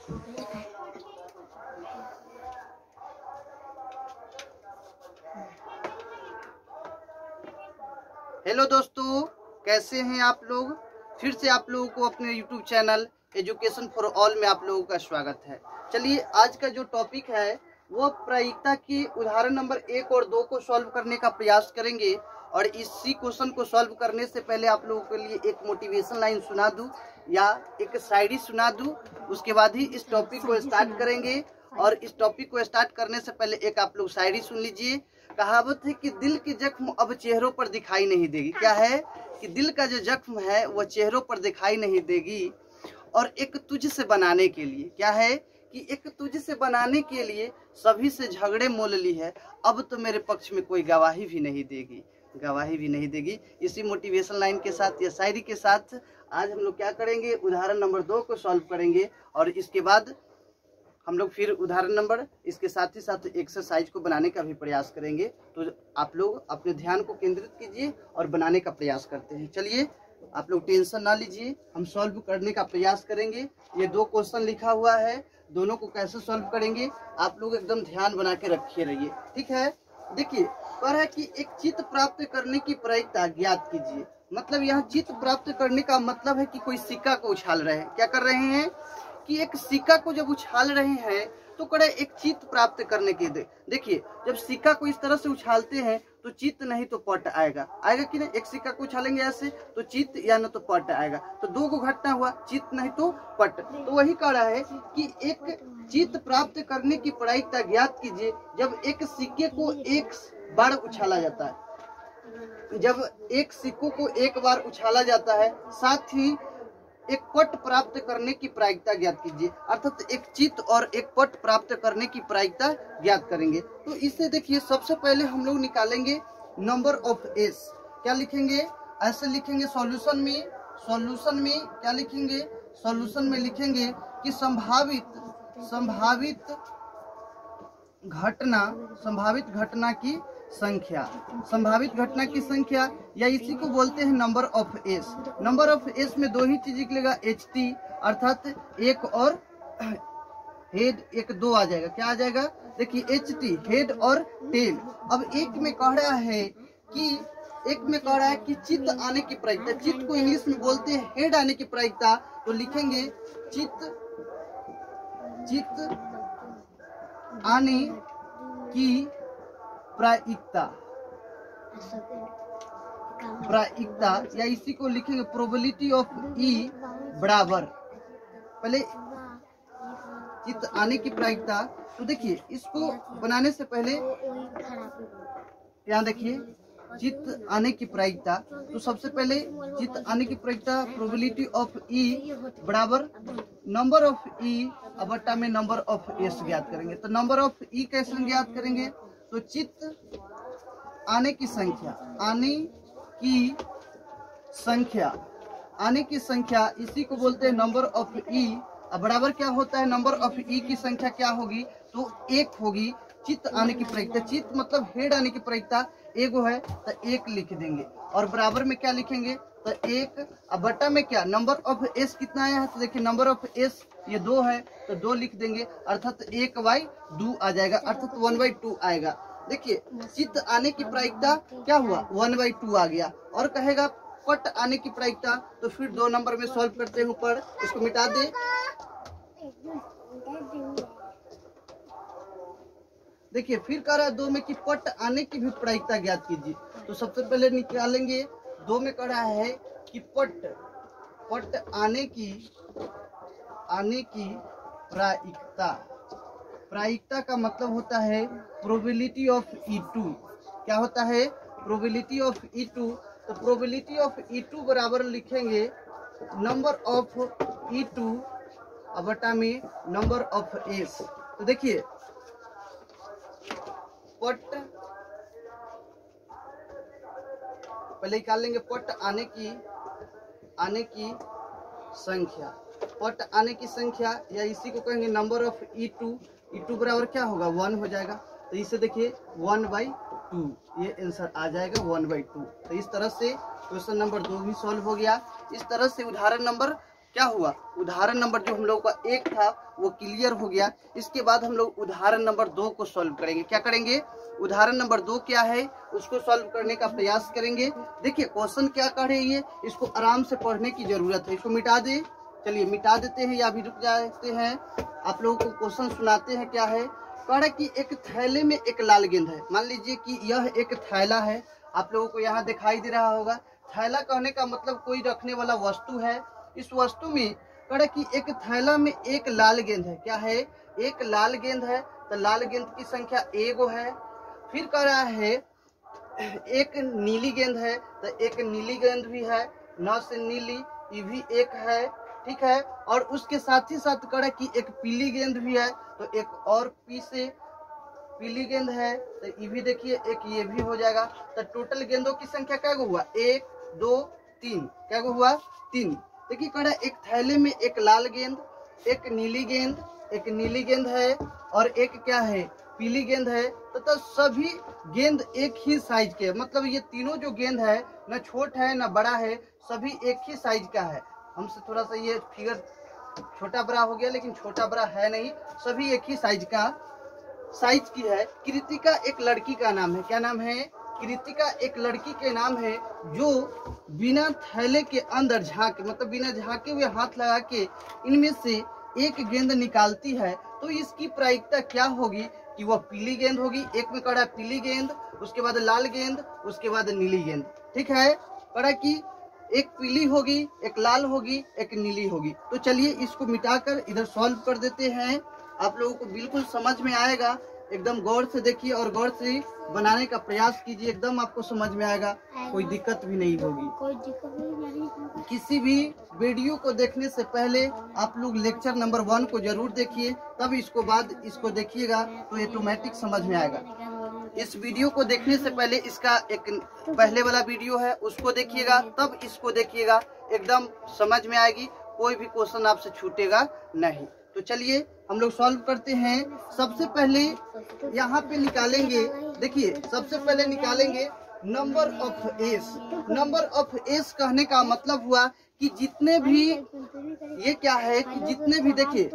Hello दोस्तों, कैसे हैं आप लोग। फिर से आप लोगों को अपने YouTube channel education for all में आप लोगों का स्वागत है। चलिए, आज का जो टॉपिक है वो प्रायिकता की उदाहरण नंबर 1 और 2 को सॉल्व करने का प्रयास करेंगे। और इसी क्वेश्चन को सॉल्व करने से पहले आप लोगों के लिए एक मोटिवेशन लाइन सुना दूं या एक शायरी सुना दूं, उसके बाद ही इस टॉपिक को स्टार्ट करेंगे। और इस टॉपिक को स्टार्ट करने से पहले एक आप लोग शायरी सुन लीजिए। कहावत है कि दिल की जख्म अब चेहरों पर दिखाई नहीं देगी। क्या है कि दिल का जो जख्म है वह चेहरों पर दिखाई नहीं देगी। और एक तुझसे बनाने के लिए, क्या है कि एक तुझसे बनाने के लिए सभी से झगड़े मोल ली है, अब तो मेरे पक्ष में कोई गवाही भी नहीं देगी, गवाही भी नहीं देगी। इसी मोटिवेशन लाइन के साथ या शायरी के साथ आज हम लोग क्या करेंगे, उदाहरण नंबर 2 को सॉल्व करेंगे। और इसके बाद हम लोग फिर उदाहरण नंबर इसके साथ ही साथ एक्सरसाइज को बनाने का भी प्रयास करेंगे। तो आप लोग अपने ध्यान को केंद्रित कीजिए और बनाने का प्रयास करते हैं। चलिए, आप लोग टेंशन ना लीजिए, हम सॉल्व करने का प्रयास करेंगे। ये 2 क्वेश्चन लिखा हुआ है, दोनों को कैसे सॉल्व करेंगे आप लोग एकदम ध्यान बना के रखिए रहिए, ठीक है। देखिए, कह है कि एक चित्त प्राप्त करने की प्रायिकता ज्ञात कीजिए। मतलब यहाँ चित्त प्राप्त करने का मतलब है कि कोई सिक्का को उछाल रहे हैं। क्या कर रहे हैं कि एक सिक्का को जब उछाल रहे हैं तो करे एक चित्त प्राप्त करने के देखिए, जब सिक्का को इस तरह से उछालते हैं तो चित्त नहीं तो पट आएगा, आएगा कि नहीं। एक सिक्का को उछालेंगे ऐसे तो चित्त या न तो पट आएगा। तो 2 को घटना हुआ, चित्त नहीं तो पट। तो वही कह रहा है कि एक चित्त प्राप्त करने की प्रायिकता ज्ञात कीजिए जब एक सिक्के को एक बार उछाला जाता है। जब एक सिक्कों को एक बार उछाला जाता है, साथ ही एक पट प्राप्त करने की प्रायिकता ज्ञात कीजिए। अर्थात एक चित्त और एक पट प्राप्त करने की प्रायिकता ज्ञात करेंगे। तो इससे देखिए, सबसे पहले हम लोग निकालेंगे नंबर ऑफ एस। क्या लिखेंगे, ऐसे लिखेंगे सॉल्यूशन में क्या लिखेंगे, सॉल्यूशन में लिखेंगे कि संभावित घटना की संख्या या इसी को बोलते हैं number of S. Number of S में 2 ही चीज निकलेगा, HT अर्थात एक और हेड, एक 2 आ जाएगा। क्या आ जाएगा, देखिए HT हेड और टेल। अब एक में कह रहा है कि चित्त आने की प्रायिकता, चित्त को इंग्लिश में बोलते हैं हेड आने की प्रायिकता। तो लिखेंगे चित्त आने की प्रायिकता या इसी को लिखेंगे प्रोबेबिलिटी ऑफ ई बराबर, पहले चित्त आने की प्रायिकता। तो देखिए, इसको बनाने से पहले यहाँ देखिए चित्त आने की प्रायिकता। तो सबसे पहले चित्त आने की प्रायिकता प्रोबेबिलिटी ऑफ ई बराबर नंबर ऑफ ई बट्टा में नंबर ऑफ एस ज्ञात करेंगे। तो नंबर ऑफ ई कैसे ज्ञात करेंगे, तो चित्त आने की संख्या इसी को बोलते हैं नंबर ऑफ ई। अब बराबर क्या होता है, नंबर ऑफ ई की संख्या क्या होगी, तो 1 होगी। चित्त आने की प्रायिकता, चित्त मतलब हेड आने की प्रायिकता 1 है तो 1 लिख देंगे। और बराबर में क्या लिखेंगे, तो 1 अब बटा में क्या, नंबर ऑफ एस कितना आया है, तो देखिए नंबर ऑफ एस ये 2 है तो 2 लिख देंगे। अर्थात 1/2 आ जाएगा, अर्थात 1/2 आएगा। देखिए, चित्त आने की प्रायिकता क्या हुआ, 1/2 आ गया। और कहेगा पट आने की प्रायिकता, तो फिर 2 नंबर में सॉल्व करते हैं ऊपर, इसको मिटा दे। देखिए, फिर कह रहा है 2 में कि पट आने की भी प्रायिकता ज्ञात कीजिए। तो सबसे पहले निकालेंगे, 2 में कह रहा है कि पट आने की प्रायिकता का मतलब होता है प्रोबेबिलिटी ऑफ E2। क्या होता है, प्रोबेबिलिटी ऑफ E2। तो प्रोबेबिलिटी ऑफ E2 बराबर लिखेंगे नंबर ऑफ E2 बटा में नंबर ऑफ एस। तो देखिए, पट पहले निकाल लेंगे, पट आने की संख्या, पट आने की संख्या या इसी को कहेंगे नंबर ऑफ E2 बराबर क्या होगा, 1 हो जाएगा। तो इसे देखिए 1/2, ये आंसर आ जाएगा 1/2। तो इस तरह से क्वेश्चन नंबर 2 भी सॉल्व हो गया। इस तरह से उदाहरण नंबर क्या हुआ, उदाहरण नंबर जो हम लोग का 1 था वो क्लियर हो गया। इसके बाद हम लोग उदाहरण नंबर 2 को सॉल्व करेंगे। क्या करेंगे, उदाहरण नंबर 2 क्या है उसको सॉल्व करने का प्रयास करेंगे। देखिए क्वेश्चन क्या कह रही है, इसको आराम से पढ़ने की जरूरत है। इसको मिटा दे, चलिए मिटा देते हैं या भी रुक जाते हैं। आप लोगों को क्वेश्चन सुनाते हैं। क्या है, कह रहा है कि एक थैले में एक लाल गेंद है। मान लीजिए कि यह एक थैला है, आप लोगों को यहाँ दिखाई दे रहा होगा। थैला कहने का मतलब कोई रखने वाला वस्तु है। इस वस्तु में कह रहा है कि एक थैला में एक लाल गेंद है। क्या है, एक लाल गेंद है, तो लाल गेंद की संख्या एगो है। फिर कह रहा है एक नीली गेंद है, तो एक नीली गेंद भी है, 9 से नीली, ये भी एक है, ठीक है। और उसके साथ ही साथ कह रहा है कि एक पीली गेंद भी है, तो एक और पी से पीली गेंद है, तो ये भी देखिए एक ये भी हो जाएगा। तो टोटल गेंदों की संख्या क्या हुआ, 1 2 3, क्या हुआ 3। देखिए कह रहा है एक थैले में एक लाल गेंद, एक नीली गेंद है और एक क्या है, पीली गेंद है। तो सभी गेंद एक ही साइज के, मतलब ये तीनों जो गेंद है न छोट है न बड़ा है, सभी एक ही साइज का है। हमसे थोड़ा सा ये फिगर छोटा बड़ा हो गया, लेकिन छोटा बड़ा है नहीं, सभी एक ही साइज की है। कृतिका एक लड़की का नाम है। क्या नाम है, कृतिका एक लड़की के नाम है जो बिना थैले के अंदर झांके, मतलब बिना झांके हुए हाथ लगा के इनमें से एक गेंद निकालती है। तो इसकी प्रायिकता क्या होगी कि वह पीली गेंद होगी। एक में कड़ा पीली गेंद, उसके बाद लाल गेंद, उसके बाद नीली गेंद, ठीक है। कड़ा की एक पीली होगी, एक लाल होगी, एक नीली होगी। तो चलिए इसको मिटाकर इधर सॉल्व कर देते हैं। आप लोगों को बिल्कुल समझ में आएगा। एकदम गौर से देखिए और गौर से बनाने का प्रयास कीजिए, एकदम आपको समझ में आएगा, कोई दिक्कत भी नहीं होगी। किसी भी वीडियो को देखने से पहले आप लोग लेक्चर नंबर 1 को जरूर देखिए, तब इसको देखिएगा तो ऑटोमेटिक समझ में आएगा। इस वीडियो को देखने से पहले इसका एक पहले वाला वीडियो है उसको देखिएगा, तब इसको देखिएगा, एकदम समझ में आएगी, कोई भी क्वेश्चन आपसे छूटेगा नहीं। तो चलिए हम लोग सॉल्व करते हैं। सबसे पहले यहाँ पे निकालेंगे, देखिए सबसे पहले निकालेंगे number of S. Number of S कहने का मतलब हुआ कि जितने भी, ये क्या है कि जितने भी, देखिए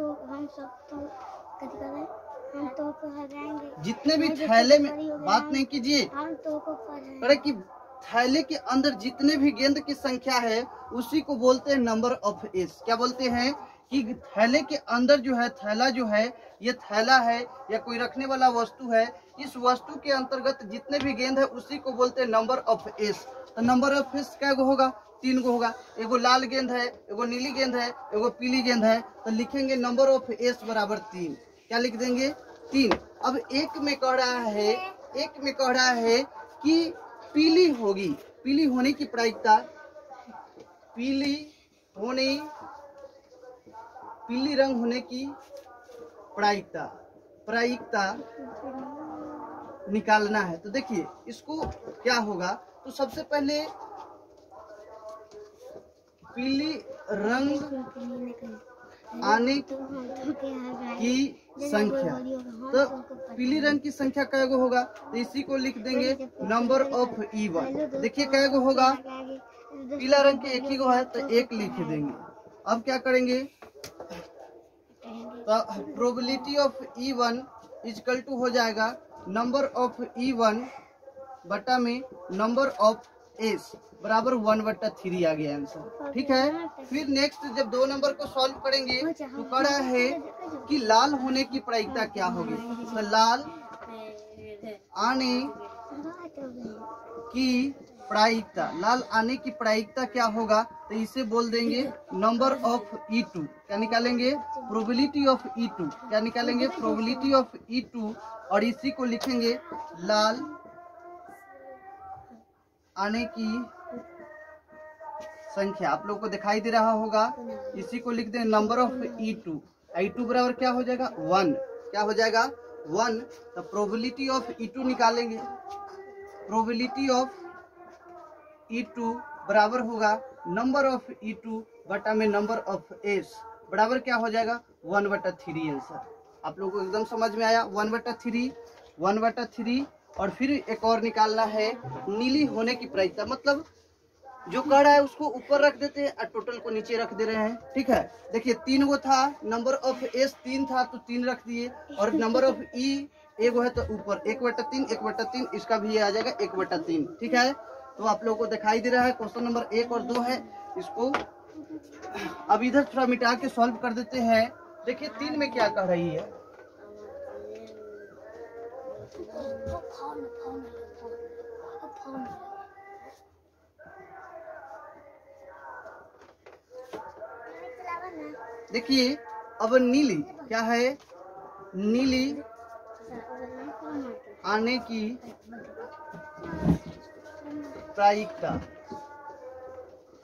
जितने भी थैले में, बात नहीं कीजिए, अरे कि थैले के अंदर जितने भी गेंद की संख्या है उसी को बोलते हैं नंबर ऑफ एस। क्या बोलते हैं कि थैले के अंदर जो है, थैला जो है, ये थैला है या कोई रखने वाला वस्तु है, इस वस्तु के अंतर्गत जितने भी गेंद है उसी को बोलते हैं नंबर ऑफ एस। तो नंबर ऑफ एस क्या गो होगा, 3 गो होगा। एगो लाल गेंद है, एगो नीली गेंद है, एगो पीली गेंद है, तो लिखेंगे नंबर ऑफ एस बराबर 3। क्या लिख देंगे, 3। अब एक में कह रहा है कि पीली होगी, पीली होने की प्रायिकता, पीली रंग होने की प्रायिकता निकालना है। तो देखिए इसको क्या होगा, तो सबसे पहले पीली रंग आने की संख्या, तो पीली रंग की संख्या क्या होगा, तो इसी को लिख देंगे नंबर ऑफ E1। देखिए क्या होगा, पीला रंग के एक ही गो है तो 1 लिख देंगे। अब क्या करेंगे, तो probability of E1 equal to हो जाएगा नंबर ऑफ E1 बटा में नंबर ऑफ एस बराबर 1/3 आ गया आंसर, ठीक है। फिर नेक्स्ट जब 2 नंबर को सॉल्व करेंगे तो कह रहा है कि लाल होने की प्रायिकता क्या होगी, तो लाल आने की प्रायिकता क्या होगा, तो इसे बोल देंगे नंबर ऑफ E2। क्या निकालेंगे, प्रोबेबिलिटी ऑफ E2। क्या निकालेंगे, प्रोबेबिलिटी ऑफ E2, और इसी को लिखेंगे लाल आने की संख्या। आप लोगों को दिखाई दे रहा होगा, इसी को लिख दें नंबर ऑफ E2। E2 बराबर क्या हो जाएगा, 1। क्या हो जाएगा, 1। तो प्रोबेबिलिटी ऑफ E2 निकालेंगे, प्रोबेबिलिटी ऑफ E2 बराबर होगा नंबर ऑफ E2 बटा में नंबर ऑफ एस बराबर क्या हो जाएगा, 1/3 आंसर। आप लोगों को एकदम समझ में आया, 1/3। और फिर एक और निकालना है नीली होने की प्रायिकता, मतलब जो कर रहा है उसको ऊपर रख देते हैं और टोटल को नीचे रख दे रहे हैं। ठीक है, देखिए 3 गो था, नंबर ऑफ एस 3 था तो 3 रख दिए, और नंबर ऑफ ई एगो है तो ऊपर 1/3 इसका भी ये आ जाएगा 1/3। ठीक है, तो आप लोगों को दिखाई दे रहा है क्वेश्चन नंबर 1 और 2 है। इसको अब इधर थोड़ा मिटा के सॉल्व कर देते हैं। देखिए 3 में क्या कह रही है, देखिए अब नीली क्या है, नीली आने की प्रायिकता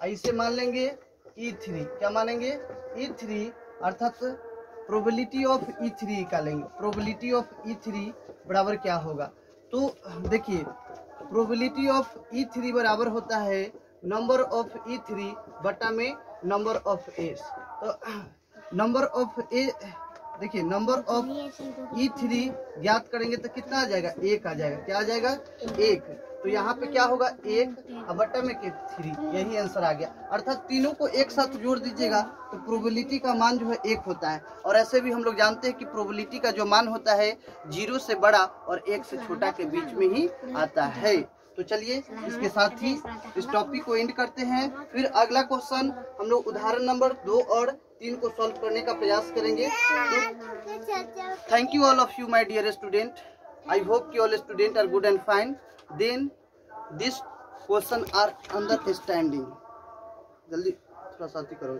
ऐसे मान लेंगे E3, क्या मानेंगे E3 अर्थात प्रोबेबिलिटी ऑफ E3 निकालेंगे। प्रोबेबिलिटी ऑफ E3 बराबर क्या होगा, तो देखिए प्रोबेबिलिटी ऑफ E3 बराबर होता है नंबर ऑफ E3 बटा में नंबर ऑफ एस। तो नंबर ऑफ ए, देखिए नंबर ऑफ E3 ज्ञात करेंगे तो कितना आ जाएगा, 1 आ जाएगा। क्या आ जाएगा, 1। तो यहाँ पे क्या होगा 1 बटा में 3, यही आंसर आ गया। अर्थात तीनों को एक साथ जोड़ दीजिएगा तो प्रोबेबिलिटी का मान जो है 1 होता है। और ऐसे भी हम लोग जानते हैं कि प्रोबेबिलिटी का जो मान होता है 0 से बड़ा और 1 से छोटा के बीच में ही आता है। तो चलिए इसके साथ ही इस टॉपिक को एंड करते हैं। फिर अगला क्वेश्चन हम लोग उदाहरण नंबर 2 और 3 को सॉल्व करने का प्रयास करेंगे। Thank you all of you my dear student. I hope कि all student are good and fine. Then this question are understanding. जल्दी थोड़ा साथी करो।